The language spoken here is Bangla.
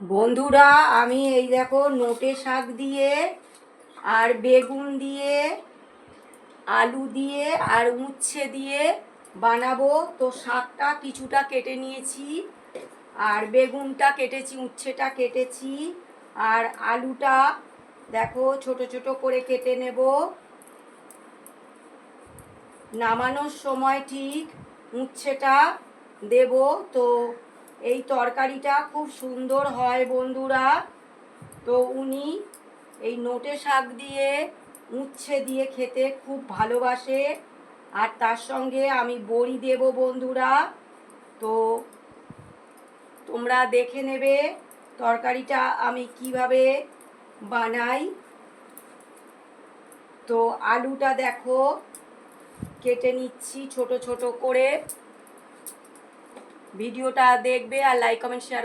বন্ধুরা, আমি এই দেখো নোটে শাক দিয়ে আর বেগুন দিয়ে আলু দিয়ে আর উচ্ছে দিয়ে বানাবো। তো শাকটা কিছুটা কেটে নিয়েছি, আর বেগুনটা কেটেছি, উচ্ছেটা কেটেছি, আর আলুটা দেখো ছোট ছোট করে কেটে নেব। নামানোর সময় ঠিক উচ্ছেটা দেব। তো এই তরকারিটা খুব সুন্দর হয় বন্ধুরা। তো উনি এই নোটে শাক দিয়ে উচ্ছে দিয়ে খেতে খুব ভালোবাসে, আর তার সঙ্গে আমি বড়ি দেব বন্ধুরা। তো তোমরা দেখে নেবে তরকারিটা আমি কিভাবে বানাই। তো আলুটা দেখো কেটে নিচ্ছি ছোট ছোট করে। ভিডিওটা দেখবে আর লাইক কমেন্ট শেয়ার